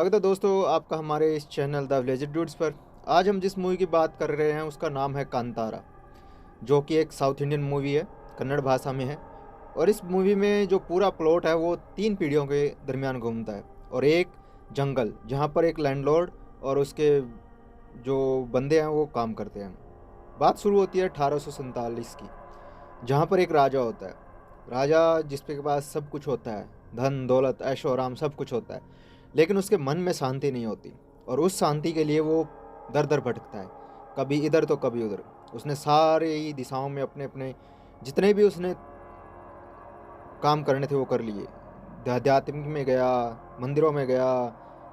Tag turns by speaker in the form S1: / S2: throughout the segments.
S1: स्वागत है दोस्तों आपका हमारे इस चैनल द विलेज ड्यूड्स पर। आज हम जिस मूवी की बात कर रहे हैं उसका नाम है कांतारा, जो कि एक साउथ इंडियन मूवी है, कन्नड़ भाषा में है। और इस मूवी में जो पूरा प्लॉट है वो 3 पीढ़ियों के दरमियान घूमता है और एक जंगल जहाँ पर एक लैंडलॉर्ड और उसके जो बंदे हैं वो काम करते हैं। बात शुरू होती है 1847 की, जहाँ पर एक राजा होता है। राजा जिसके पास सब कुछ होता है, धन दौलत ऐशो आराम सब कुछ होता है, लेकिन उसके मन में शांति नहीं होती। और उस शांति के लिए वो दर दर भटकता है, कभी इधर तो कभी उधर। उसने सारे ही दिशाओं में अपने अपने जितने भी उसने काम करने थे वो कर लिए। आध्यात्मिक में गया, मंदिरों में गया,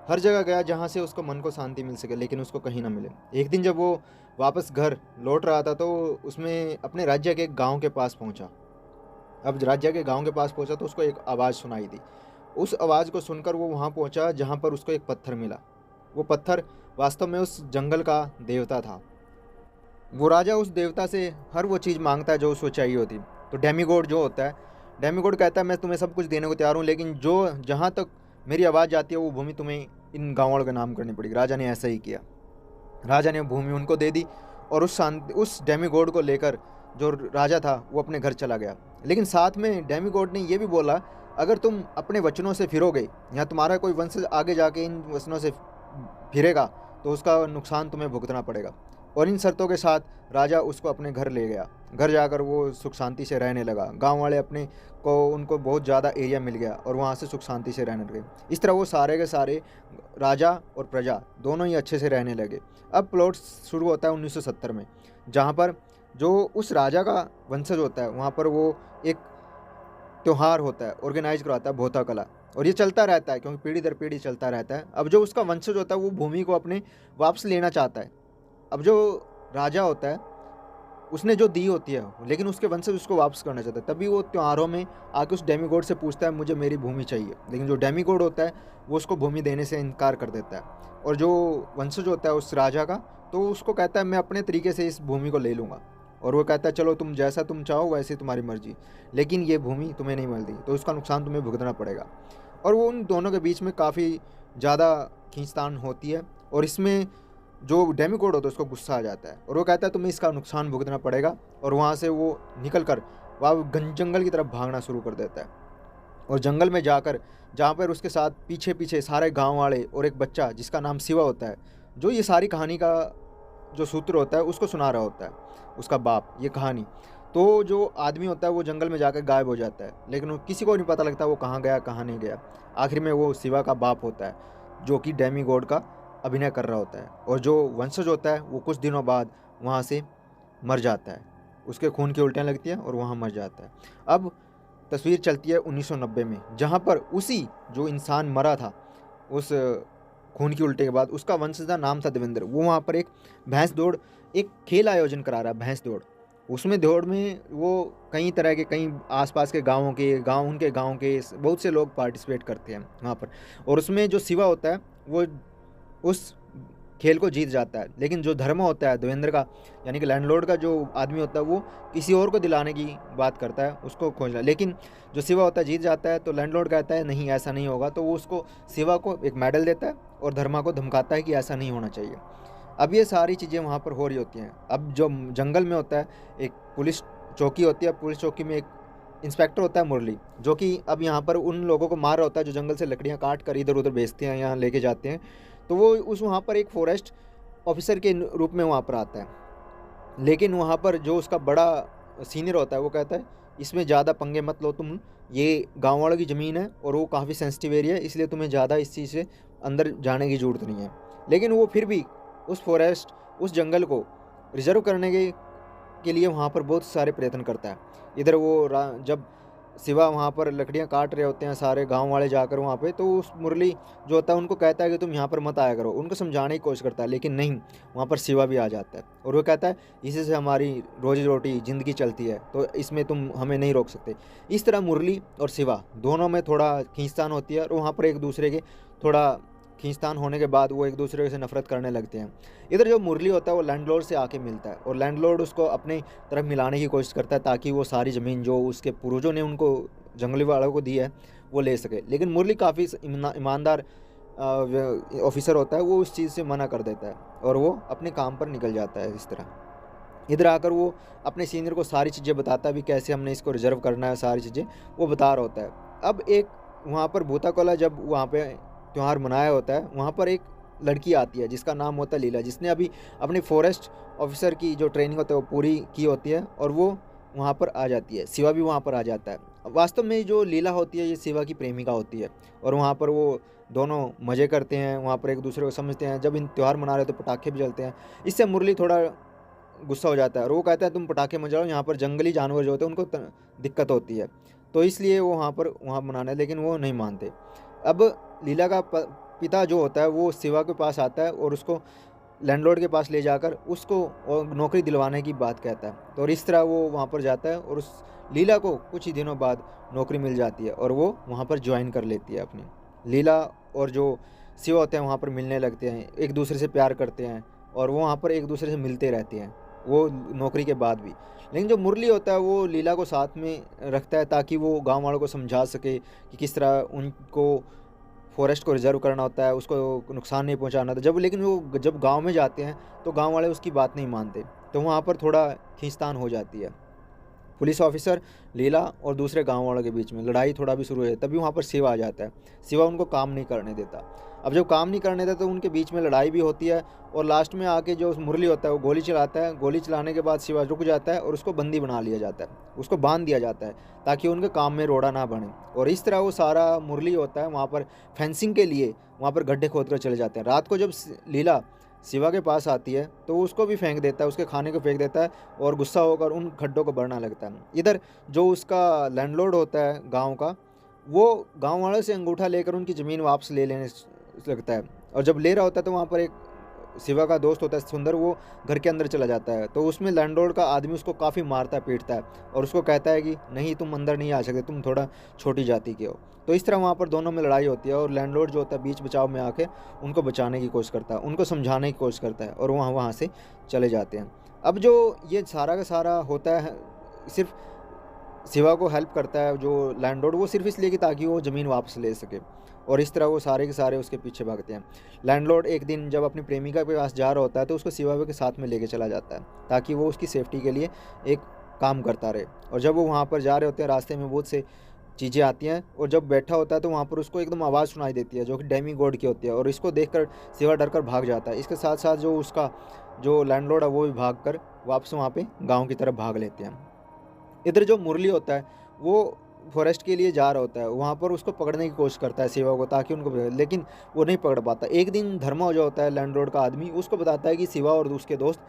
S1: हर जगह गया जहाँ से उसको मन को शांति मिल सके, लेकिन उसको कहीं ना मिले। एक दिन जब वो वापस घर लौट रहा था तो उसमें अपने राज्य के एक गांव के पास पहुंचा। अब राज्य के गांव के पास पहुंचा तो उसको एक आवाज़ सुनाई दी। उस आवाज़ को सुनकर वो वहाँ पहुंचा जहाँ पर उसको एक पत्थर मिला। वो पत्थर वास्तव में उस जंगल का देवता था। वो राजा उस देवता से हर वो चीज़ मांगता है जो उसको चाहिए होती। तो डेमीगॉड जो होता है, डेमीगॉड कहता है मैं तुम्हें सब कुछ देने को तैयार हूँ, लेकिन जो जहाँ तक मेरी आवाज़ जाती है वो भूमि तुम्हें इन गाँव वालों का नाम करनी पड़ेगी। राजा ने ऐसा ही किया। राजा ने भूमि उनको दे दी और उस डेमीगॉड को लेकर जो राजा था वो अपने घर चला गया। लेकिन साथ में डेमीगॉड ने ये भी बोला, अगर तुम अपने वचनों से फिरोगे या तुम्हारा कोई वंश आगे जाके इन वचनों से फिरेगा तो उसका नुकसान तुम्हें भुगतना पड़ेगा। और इन शर्तों के साथ राजा उसको अपने घर ले गया। घर जाकर वो सुख शांति से रहने लगा। गांव वाले अपने को उनको बहुत ज़्यादा एरिया मिल गया और वहाँ से सुख शांति से रहने लगे। इस तरह वो सारे के सारे राजा और प्रजा दोनों ही अच्छे से रहने लगे। अब प्लॉट शुरू होता है 1970 में, जहाँ पर जो उस राजा का वंशज होता है वहाँ पर वो एक त्यौहार होता है, ऑर्गेनाइज करवाता है भोता कला। और ये चलता रहता है क्योंकि पीढ़ी दर पीढ़ी चलता रहता है। अब जो उसका वंशज होता है वो भूमि को अपने वापस लेना चाहता है। अब जो राजा होता है उसने जो दी होती है, लेकिन उसके वंशज उसको वापस करना चाहता है। तभी वो त्योहारों में आके उस डेमीगॉड से पूछता है मुझे मेरी भूमि चाहिए, लेकिन जो डेमीगॉड होता है वो उसको भूमि देने से इनकार कर देता है। और जो वंशज होता है उस राजा का, तो उसको कहता है मैं अपने तरीके से इस भूमि को ले लूँगा। और वो कहता है चलो तुम जैसा तुम चाहो वैसे तुम्हारी मर्जी, लेकिन ये भूमि तुम्हें नहीं मिलती तो उसका नुकसान तुम्हें भुगतना पड़ेगा। और वो उन दोनों के बीच में काफ़ी ज़्यादा खींचतान होती है। और इसमें जो डेमीगॉड होता है उसको गुस्सा आ जाता है और वो कहता है तुम्हें इसका नुकसान भुगतना पड़ेगा। और वहाँ से वो निकल कर वह जंगल की तरफ भागना शुरू कर देता है। और जंगल में जाकर जहाँ पर उसके साथ पीछे पीछे सारे गांव वाले और एक बच्चा जिसका नाम शिवा होता है, जो ये सारी कहानी का जो सूत्र होता है उसको सुना रहा होता है, उसका बाप, ये कहानी। तो जो आदमी होता है वो जंगल में जाकर गायब हो जाता है, लेकिन किसी को नहीं पता लगता वो कहाँ गया कहाँ नहीं गया। आखिर में वो शिवा का बाप होता है जो कि डेमीगॉड का अभिनय कर रहा होता है। और जो वंशज होता है वो कुछ दिनों बाद वहाँ से मर जाता है, उसके खून की उल्टियाँ लगती हैं और वहाँ मर जाता है। अब तस्वीर चलती है 1990 में, जहाँ पर उसी जो इंसान मरा था उस खून की उल्टे के बाद, उसका वंशज का नाम था देवेंद्र। वो वहाँ पर एक भैंस दौड़, एक खेल आयोजन करा रहा है भैंस दौड़। उसमें दौड़ में वो कई तरह के, कई आसपास के गाँवों के उनके गाँव के बहुत से लोग पार्टिसिपेट करते हैं वहाँ पर। और उसमें जो शिवा होता है वो उस खेल को जीत जाता है, लेकिन जो धर्म होता है देवेंद्र का, यानी कि लैंडलॉर्ड का जो आदमी होता है, वो किसी और को दिलाने की बात करता है, उसको खोजना। लेकिन जो शिवा होता है जीत जाता है, तो लैंडलॉर्ड कहता है नहीं ऐसा नहीं होगा। तो वो उसको, शिवा को एक मेडल देता है और धर्मा को धमकाता है कि ऐसा नहीं होना चाहिए। अब ये सारी चीज़ें वहाँ पर हो रही होती हैं। अब जो जंगल में होता है एक पुलिस चौकी होती है, पुलिस चौकी में एक इंस्पेक्टर होता है मुरली, जो कि अब यहाँ पर उन लोगों को मार रहा होता है जो जंगल से लकड़ियाँ काट कर इधर उधर बेचते हैं, यहाँ लेके जाते हैं। तो वो उस वहाँ पर एक फॉरेस्ट ऑफिसर के रूप में वहाँ पर आता है। लेकिन वहाँ पर जो उसका बड़ा सीनियर होता है वो कहता है इसमें ज़्यादा पंगे मत लो तुम, ये गाँव वालों की ज़मीन है और वो काफ़ी सेंसिटिव एरिया है, इसलिए तुम्हें ज़्यादा इस चीज़ से अंदर जाने की ज़रूरत नहीं है। लेकिन वो फिर भी उस फॉरेस्ट, उस जंगल को रिजर्व करने के लिए वहाँ पर बहुत सारे प्रयत्न करता है। इधर वो जब शिवा वहाँ पर लकड़ियाँ काट रहे होते हैं सारे गांव वाले जाकर वहाँ पे, तो उस मुरली जो होता है उनको कहता है कि तुम यहाँ पर मत आया करो, उनको समझाने की कोशिश करता है। लेकिन नहीं, वहाँ पर शिवा भी आ जाता है और वो कहता है इसी से हमारी रोजी रोटी ज़िंदगी चलती है, तो इसमें तुम हमें नहीं रोक सकते। इस तरह मुरली और शिवा दोनों में थोड़ा खींचतान होती है और वहाँ पर एक दूसरे के थोड़ा खींचतान होने के बाद वो एक दूसरे से नफरत करने लगते हैं। इधर जो मुरली होता है वो लैंडलॉर्ड से आके मिलता है और लैंडलॉर्ड उसको अपने तरफ मिलाने की कोशिश करता है ताकि वो सारी ज़मीन जो उसके पूर्वजों ने उनको जंगली वालों को दी है वो ले सके। लेकिन मुरली काफ़ी ईमानदार ऑफिसर होता है वो उस चीज़ से मना कर देता है और वो अपने काम पर निकल जाता है। इस तरह इधर आकर वो अपने सीनियर को सारी चीज़ें बताता है भी कैसे हमने इसको रिजर्व करना है, सारी चीज़ें वो बता रहा होता है। अब एक वहाँ पर भूताकोला जब वहाँ पे त्यौहार मनाया होता है, वहाँ पर एक लड़की आती है जिसका नाम होता है लीला, जिसने अभी अपनी फॉरेस्ट ऑफिसर की जो ट्रेनिंग होती है वो पूरी की होती है और वो वहाँ पर आ जाती है। शिवा भी वहाँ पर आ जाता है। वास्तव में जो लीला होती है ये शिवा की प्रेमिका होती है और वहाँ पर वो दोनों मज़े करते हैं, वहाँ पर एक दूसरे को समझते हैं। जब इन त्यौहार मना रहे तो पटाखे भी जलते हैं। इससे मुरली थोड़ा गुस्सा हो जाता है और वो कहता है तुम पटाखे मत जलाओ, यहाँ पर जंगली जानवर जो होते हैं उनको दिक्कत होती है, तो इसलिए वो वहाँ मनाना है, लेकिन वो नहीं मानते। अब लीला का पिता जो होता है वो शिवा के पास आता है और उसको लैंडलॉर्ड के पास ले जाकर उसको और नौकरी दिलवाने की बात कहता है। तो और इस तरह वो वहाँ पर जाता है और उस लीला को कुछ ही दिनों बाद नौकरी मिल जाती है और वो वहाँ पर ज्वाइन कर लेती है अपनी। लीला और जो शिवा होते हैं वहाँ पर मिलने लगते हैं, एक दूसरे से प्यार करते हैं और वो वहाँ पर एक दूसरे से मिलते रहते हैं, वो नौकरी के बाद भी। लेकिन जो मुरली होता है वो लीला को साथ में रखता है ताकि वो गांव वालों को समझा सके कि किस तरह उनको फॉरेस्ट को रिजर्व करना होता है, उसको नुकसान नहीं पहुंचाना था। लेकिन वो जब गांव में जाते हैं तो गांव वाले उसकी बात नहीं मानते, तो वहाँ पर थोड़ा खींचतान हो जाती है। पुलिस ऑफिसर, लीला और दूसरे गांव वालों के बीच में लड़ाई थोड़ा भी शुरू है। तभी वहाँ पर शिवा आ जाता है। शिवा उनको काम नहीं करने देता। अब जब काम नहीं करने देता तो उनके बीच में लड़ाई भी होती है और लास्ट में आके जो मुरली होता है वो गोली चलाता है। गोली चलाने के बाद शिवा रुक जाता है और उसको बंदी बना लिया जाता है, उसको बांध दिया जाता है ताकि उनके काम में रोड़ा ना बने। और इस तरह वो सारा मुरली होता है वहाँ पर फेंसिंग के लिए वहाँ पर गड्ढे खोद कर चले जाते हैं। रात को जब लीला शिवा के पास आती है तो वो उसको भी फेंक देता है, उसके खाने को फेंक देता है और गुस्सा होकर उन खड्डों को भरना लगता है। इधर जो उसका लैंडलॉर्ड होता है गांव का, वो गांव वालों से अंगूठा लेकर उनकी ज़मीन वापस ले लेने लगता है और जब ले रहा होता है तो वहाँ पर एक शिवा का दोस्त होता है सुंदर, वो घर के अंदर चला जाता है। तो उसमें लैंडलॉर्ड का आदमी उसको काफ़ी मारता है, पीटता है और उसको कहता है कि नहीं तुम अंदर नहीं आ सकते, तुम थोड़ा छोटी जाति के हो। तो इस तरह वहाँ पर दोनों में लड़ाई होती है और लैंडलॉर्ड जो होता है बीच बचाव में आके उनको बचाने की कोशिश करता है, उनको समझाने की कोशिश करता है और वहाँ से चले जाते हैं। अब जो ये सारा का सारा होता है सिर्फ शिवा को हेल्प करता है जो लैंडलॉर्ड, वो सिर्फ इसलिए कि ताकि वो ज़मीन वापस ले सके और इस तरह वो सारे के सारे उसके पीछे भागते हैं। लैंडलॉर्ड एक दिन जब अपनी प्रेमिका के पास जा रहा होता है तो उसको शिवा के साथ में लेके चला जाता है ताकि वो उसकी सेफ्टी के लिए एक काम करता रहे। और जब वो वहाँ पर जा रहे होते हैं रास्ते में बहुत से चीज़ें आती हैं और जब बैठा होता है तो वहाँ पर उसको एकदम आवाज़ सुनाई देती है जो कि डेमी गॉड की होती है और इसको देखकर शिवा डर कर भाग जाता है। इसके साथ साथ जो उसका जो लैंडलॉर्ड है वो भी भाग कर वापस वहाँ पे गांव की तरफ भाग लेते हैं। इधर जो मुरली होता है वो फॉरेस्ट के लिए जा रहा होता है, वहाँ पर उसको पकड़ने की कोशिश करता है शिवा को ताकि उनको लेकिन वो नहीं पकड़ पाता। एक दिन धर्मा जो होता है लैंडलॉर्ड का आदमी, उसको बताता है कि शिवा और उसके दोस्त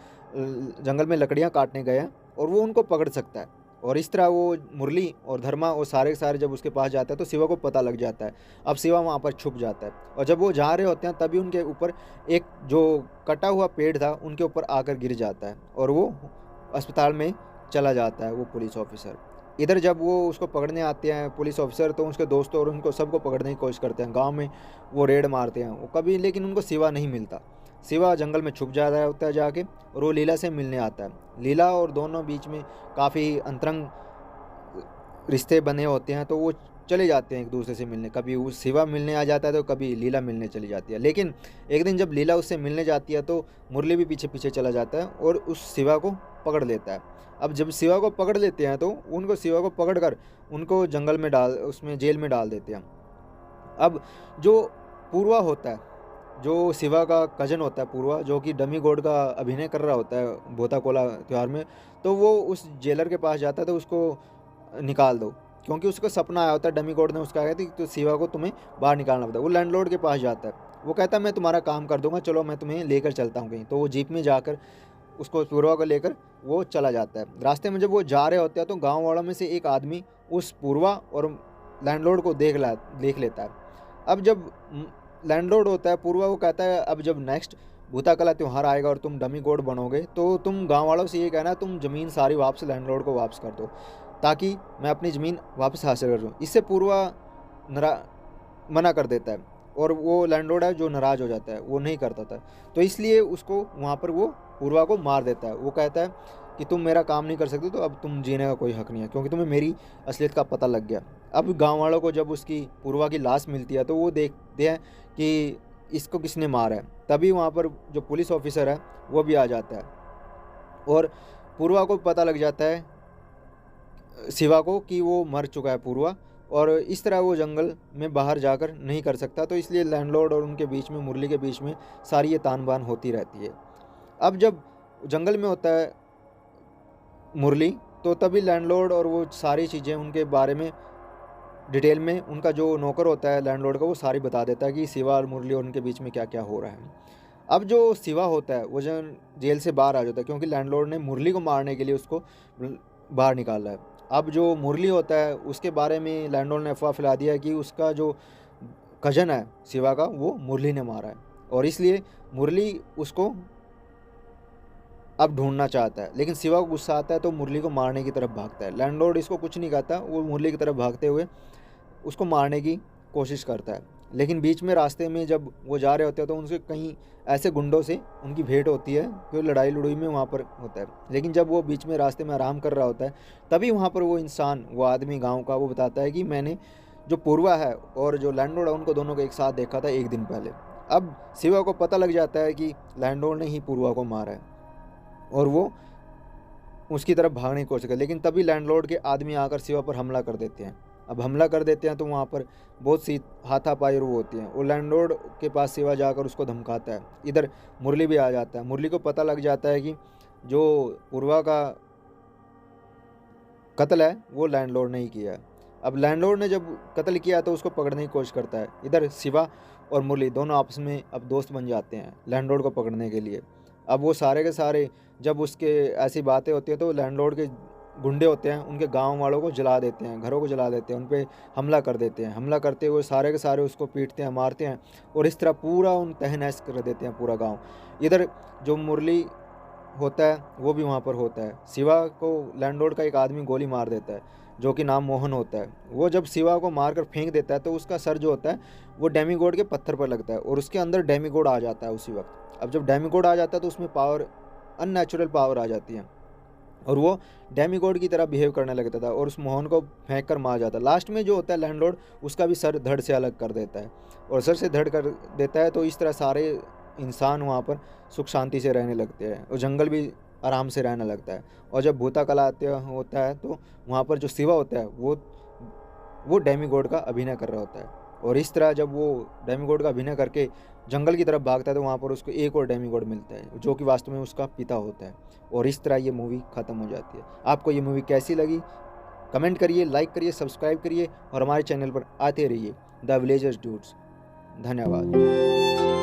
S1: जंगल में लकड़ियाँ काटने गए हैं और वो उनको पकड़ सकता है। और इस तरह वो मुरली और धर्मा और सारे के सारे जब उसके पास जाता है तो शिवा को पता लग जाता है। अब शिवा वहाँ पर छुप जाता है और जब वो जा रहे होते हैं तभी उनके ऊपर एक जो कटा हुआ पेड़ था उनके ऊपर आकर गिर जाता है और वो अस्पताल में चला जाता है वो पुलिस ऑफिसर। इधर जब वो उसको पकड़ने आते हैं पुलिस ऑफिसर तो उसके दोस्तों और उनको सबको पकड़ने की कोशिश करते हैं, गांव में वो रेड मारते हैं वो कभी, लेकिन उनको शिवा नहीं मिलता। शिवा जंगल में छुप जा रहा होता है जाके और वो लीला से मिलने आता है। लीला और दोनों बीच में काफ़ी अंतरंग रिश्ते बने होते हैं तो वो चले जाते हैं एक दूसरे से मिलने, कभी वो शिवा मिलने आ जाता है तो कभी लीला मिलने चली जाती है। लेकिन एक दिन जब लीला उससे मिलने जाती है तो मुरली भी पीछे पीछे चला जाता है और उस शिवा को पकड़ लेता है। अब जब शिवा को पकड़ लेते हैं तो उनको शिवा को पकड़ कर उनको जंगल में उसमें जेल में डाल देते हैं। अब जो पूर्वा होता है, जो शिवा का कजन होता है पूर्वा, जो कि डमी गॉड का अभिनय कर रहा होता है भूताकोला त्यौहार में, तो वो उस जेलर के पास जाता है तो उसको निकाल दो, क्योंकि उसका सपना आया होता है, डमी गॉड ने उसका कहा था कि तो शिवा को तुम्हें बाहर निकालना पड़ता है। वो लैंडलॉर्ड के पास जाता है, वो कहता है मैं तुम्हारा काम कर दूंगा, चलो मैं तुम्हें लेकर चलता हूँ कहीं। तो वो जीप में जाकर उसको पूर्वा को लेकर वो चला जाता है। रास्ते में जब वो जा रहे होते हैं तो गाँव वालों में से एक आदमी उस पूर्वा और लैंडलॉर्ड को देख लेता है। अब जब लैंडलॉर्ड होता है पूर्वा, वो कहता है अब जब नेक्स्ट भूताकला त्यौहार आएगा और तुम डमी गॉड बनोगे तो तुम गांव वालों से ये कहना तुम ज़मीन सारी वापस लैंडलॉर्ड को वापस कर दो ताकि मैं अपनी ज़मीन वापस हासिल कर लूँ। इससे पूर्वा मना कर देता है और वो लैंडलॉर्ड है जो नाराज़ हो जाता है, वो नहीं करता था। तो इसलिए उसको वहाँ पर वो पूर्वा को मार देता है। वो कहता है कि तुम मेरा काम नहीं कर सकते, तो अब तुम जीने का कोई हक नहीं है, क्योंकि तुम्हें मेरी असलियत का पता लग गया। अब गांव वालों को जब उसकी पूर्वा की लाश मिलती है तो वो देखते हैं कि इसको किसने मारा है। तभी वहाँ पर जो पुलिस ऑफिसर है वो भी आ जाता है, और पूर्वा को पता लग जाता है, शिवा को, कि वो मर चुका है पूर्वा, और इस तरह वो जंगल में बाहर जाकर नहीं कर सकता। तो इसलिए लैंडलॉर्ड और उनके बीच में, मुरली के बीच में सारी ये तान बान होती रहती है। अब जब जंगल में होता है मुरली, तो तभी लैंडलॉर्ड और वो सारी चीज़ें उनके बारे में डिटेल में, उनका जो नौकर होता है लैंडलॉर्ड का, वो सारी बता देता है कि शिवा और मुरली और उनके बीच में क्या क्या हो रहा है। अब जो शिवा होता है वो जेल से बाहर आ जाता है, क्योंकि लैंडलॉर्ड ने मुरली को मारने के लिए उसको बाहर निकाला है। अब जो मुरली होता है उसके बारे में लैंडलॉर्ड ने अफवाह फैला दिया है कि उसका जो कजन है शिवा का, वो मुरली ने मारा है, और इसलिए मुरली उसको अब ढूंढना चाहता है। लेकिन शिवा को गुस्सा आता है तो मुरली को मारने की तरफ भागता है। लैंडलॉर्ड इसको कुछ नहीं कहता, वो मुरली की तरफ भागते हुए उसको मारने की कोशिश करता है। लेकिन बीच में रास्ते में जब वो जा रहे होते हैं तो उनसे कहीं ऐसे गुंडों से उनकी भेंट होती है जो लड़ाई लड़ाई में वहाँ पर होता है। लेकिन जब वो बीच में रास्ते में आराम कर रहा होता है, तभी वहाँ पर वो इंसान, वो आदमी गाँव का, वो बताता है कि मैंने जो पूर्वा है और जो लैंडलॉर्ड है उनको दोनों को एक साथ देखा था 1 दिन पहले। अब शिवा को पता लग जाता है कि लैंडलॉर्ड ने ही पूर्वा को मारा है, और वो उसकी तरफ भागने की कोशिश करते, लेकिन तभी लैंडलॉर्ड के आदमी आकर शिवा पर हमला कर देते हैं। अब हमला कर देते हैं तो वहाँ पर बहुत सी हाथापाई और वो होती हैं, और लैंडलॉर्ड के पास शिवा जाकर उसको धमकाता है। इधर मुरली भी आ जाता है। मुरली को पता लग जाता है कि जो पूर्वा का कत्ल है वो लैंडलॉर्ड ने ही किया है। अब लैंडलॉर्ड ने जब कत्ल किया तो उसको पकड़ने की कोशिश करता है। इधर शिवा और मुरली दोनों आपस में अब दोस्त बन जाते हैं लैंडलॉर्ड को पकड़ने के लिए। अब वो सारे के सारे, जब उसके ऐसी बातें होती हैं तो लैंडलॉर्ड के गुंडे होते हैं, उनके गांव वालों को जला देते हैं, घरों को जला देते हैं, उन पे हमला कर देते हैं। हमला करते हुए सारे के सारे उसको पीटते हैं, मारते हैं, और इस तरह पूरा उन तहस कर देते हैं पूरा गांव। इधर जो मुरली होता है वो भी वहाँ पर होता है। शिवा को लैंडलॉर्ड का एक आदमी गोली मार देता है, जो कि नाम मोहन होता है। वो जब शिवा को मारकर फेंक देता है तो उसका सर जो होता है वो डेमीगोड के पत्थर पर लगता है, और उसके अंदर डेमीगोड आ जाता है उसी वक्त। अब जब डेमीगोड आ जाता है तो उसमें पावर, अननेचुरल पावर आ जाती है, और वो डेमीगॉड की तरह बिहेव करने लगता था, और उस मोहन को फेंक कर मार जाता है। लास्ट में जो होता है लैंडलॉर्ड, उसका भी सर धड़ से अलग कर देता है, और सर से धड़ कर देता है। तो इस तरह सारे इंसान वहाँ पर सुख शांति से रहने लगते हैं, और जंगल भी आराम से रहने लगता है। और जब भूता कलाते होता है तो वहाँ पर जो शिवा होता है वो डेमीगॉड का अभिनय कर रहा होता है, और इस तरह जब वो डेमीगॉड का अभिनय करके जंगल की तरफ भागता है तो वहाँ पर उसको एक और डेमीगॉड मिलता है, जो कि वास्तव में उसका पिता होता है। और इस तरह ये मूवी ख़त्म हो जाती है। आपको ये मूवी कैसी लगी कमेंट करिए, लाइक करिए, सब्सक्राइब करिए, और हमारे चैनल पर आते रहिए द विलेजर्स डूड्स। धन्यवाद।